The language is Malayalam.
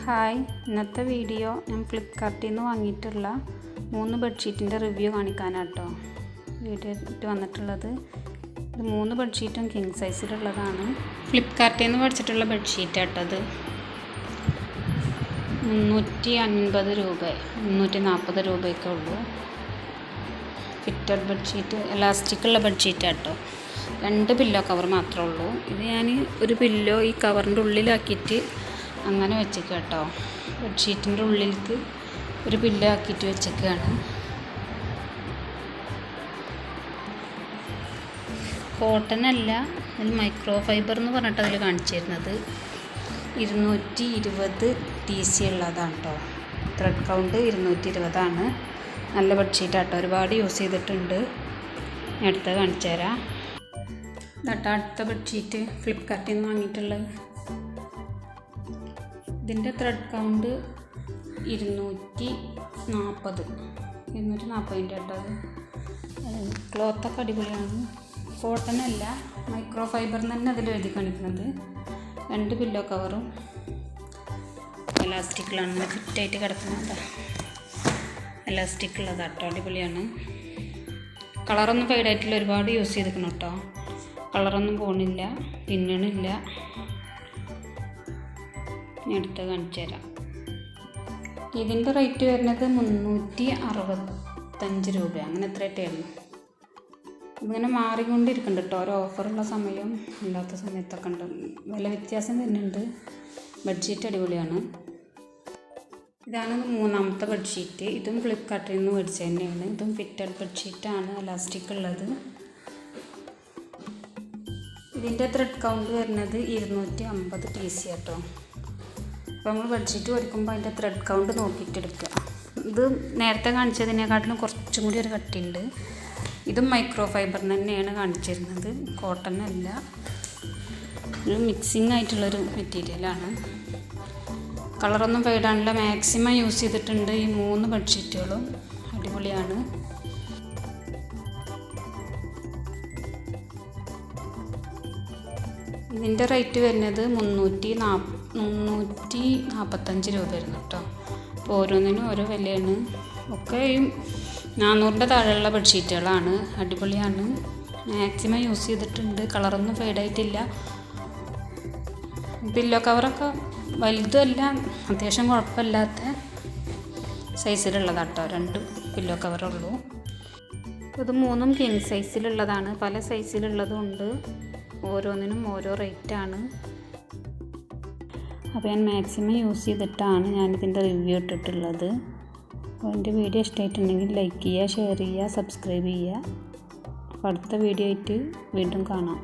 ഹായ്, ഇന്നത്തെ വീഡിയോ ഞാൻ ഫ്ലിപ്കാർട്ടിൽ നിന്ന് വാങ്ങിയിട്ടുള്ള 3 ബെഡ്ഷീറ്റിൻ്റെ റിവ്യൂ കാണിക്കാനാട്ടോ വീഡിയോ ഇട്ട് വന്നിട്ടുള്ളത്. ഇത് 3 ബെഡ്ഷീറ്റും കിങ് സൈസിലുള്ളതാണ്. ഫ്ലിപ്കാർട്ടിൽ നിന്ന് മേടിച്ചിട്ടുള്ള ബെഡ്ഷീറ്റാട്ടോ അത്. 350 രൂപ 340 രൂപയൊക്കെ ഉള്ളൂ. ഫിറ്റഡ് ബെഡ്ഷീറ്റ്, എലാസ്റ്റിക്കുള്ള ബെഡ്ഷീറ്റാട്ടോ. 2 പില്ലോ കവർ മാത്രമേ ഉള്ളൂ. ഇത് ഞാൻ ഒരു പില്ലോ ഈ കവറിൻ്റെ ഉള്ളിലാക്കിയിട്ട് അങ്ങനെ വെച്ചേക്കാം കേട്ടോ. ബെഡ്ഷീറ്റിൻ്റെ ഉള്ളിലേക്ക് ഒരു പില്ലോ ആക്കിയിട്ട് വെച്ചേക്കാണ്. കോട്ടൺ അല്ല, അതിൽ മൈക്രോ ഫൈബർ എന്ന് പറഞ്ഞിട്ട് അതിൽ കാണിച്ചിരുന്നത് 220 TC ഉള്ളതാണ് കേട്ടോ. ത്രെഡ് കൗണ്ട് 220 നല്ല ബെഡ്ഷീറ്റാട്ടോ, ഒരുപാട് യൂസ് ചെയ്തിട്ടുണ്ട്. അടുത്ത കാണിച്ചു തരാം. അടുത്ത ബെഡ്ഷീറ്റ് ഫ്ലിപ്കാർട്ടിൽ നിന്ന് വാങ്ങിയിട്ടുള്ളത്. ഇതിൻ്റെ ത്രെഡ് കൗണ്ട് 240 കേട്ടോ. ക്ലോത്തൊക്കെ അടിപൊളിയാണ്. കോട്ടൺ അല്ല, മൈക്രോ ഫൈബർ തന്നെ അതിൽ എഴുതി കാണിക്കുന്നത്. 2 പില്ലോ കവറും എലാസ്റ്റിക്കിലാണ്, അങ്ങനെ ഫിറ്റായിട്ട് കിടക്കുന്നത്. എലാസ്റ്റിക് ഉള്ളതാട്ടോ, അടിപൊളിയാണ്. കളറൊന്നും ഫെയ്ഡായിട്ടില്ല, ഒരുപാട് യൂസ് ചെയ്തിരിക്കണം കേട്ടോ. കളറൊന്നും പോണില്ല, പിന്നണില്ല. എടുത്ത് കാണിച്ചു തരാം. ഇതിൻ്റെ റേറ്റ് വരുന്നത് 365 രൂപ, അങ്ങനെ എത്രയായിട്ടായിരുന്നു. ഇതിങ്ങനെ മാറിക്കൊണ്ടിരിക്കുന്നുണ്ട് കേട്ടോ, ഓരോ ഓഫറുള്ള സമയം ഇല്ലാത്ത സമയത്തൊക്കെ ഉണ്ട്. വില വ്യത്യാസം വരുന്നുണ്ട്. ബെഡ്ഷീറ്റ് അടിപൊളിയാണ്. ഇതാണ് 3ാമത്തെ ബെഡ്ഷീറ്റ്. ഇതും ഫ്ലിപ്കാർട്ടിൽ നിന്ന് മേടിച്ചത് തന്നെയാണ്. ഇതും ഫിറ്റഡ് ബെഡ്ഷീറ്റാണ്, എലാസ്റ്റിക് ഉള്ളത്. ഇതിൻ്റെ ത്രെഡ് കൗണ്ട് വരുന്നത് 250 TC കേട്ടോ. അപ്പോൾ നമ്മൾ ബെഡ്ഷീറ്റ് മേടിക്കുമ്പോൾ അതിൻ്റെ ത്രെഡ് കൗണ്ട് നോക്കിയിട്ട് എടുക്കുക. ഇത് നേരത്തെ കാണിച്ചതിനെക്കാട്ടിലും കുറച്ചും കൂടി ഒരു കട്ടിയുണ്ട്. ഇതും മൈക്രോ ഫൈബർ തന്നെയാണ് കാണിച്ചിരുന്നത്, കോട്ടൺ അല്ല. ഒരു മിക്സിങ് ആയിട്ടുള്ളൊരു മെറ്റീരിയലാണ്. കളറൊന്നും ഫെയ്ഡാണില്ല, മാക്സിമം യൂസ് ചെയ്തിട്ടുണ്ട്. ഈ 3 ബെഡ്ഷീറ്റുകളും അടിപൊളിയാണ്. ഇതിൻ്റെ റേറ്റ് വരുന്നത് 345 രൂപ വരുന്നു കേട്ടോ. അപ്പോൾ ഓരോന്നിനും ഓരോ വിലയാണ്. ഒക്കെ ഈ 400 താഴെയുള്ള ബെഡ്ഷീറ്റുകളാണ്, അടിപൊളിയാണ്. മാക്സിമം യൂസ് ചെയ്തിട്ടുണ്ട്. കളറൊന്നും ഫെയ്ഡായിട്ടില്ല. പില്ലോ കവറൊക്കെ വലുതുമല്ല, അത്യാവശ്യം കുഴപ്പമില്ലാത്ത സൈസിലുള്ളതാട്ടോ. 2 പില്ലോ കവറുള്ളൂ. ഇത് 3ഉം കിങ് സൈസിലുള്ളതാണ്. പല സൈസിലുള്ളതും ഉണ്ട്. ഓരോന്നിനും ഓരോ റേറ്റാണ്. അപ്പോൾ ഞാൻ മാക്സിമം യൂസ് ചെയ്തിട്ടാണ് ഞാനിതിൻ്റെ റിവ്യൂ ഇട്ടിട്ടുള്ളത്. അപ്പോൾ എൻ്റെ വീഡിയോ ഇഷ്ടമായിട്ടുണ്ടെങ്കിൽ ലൈക്ക് ചെയ്യുക, ഷെയർ ചെയ്യുക, സബ്സ്ക്രൈബ് ചെയ്യുക. അപ്പോൾ അടുത്ത വീഡിയോ ആയിട്ട് വീണ്ടും കാണാം.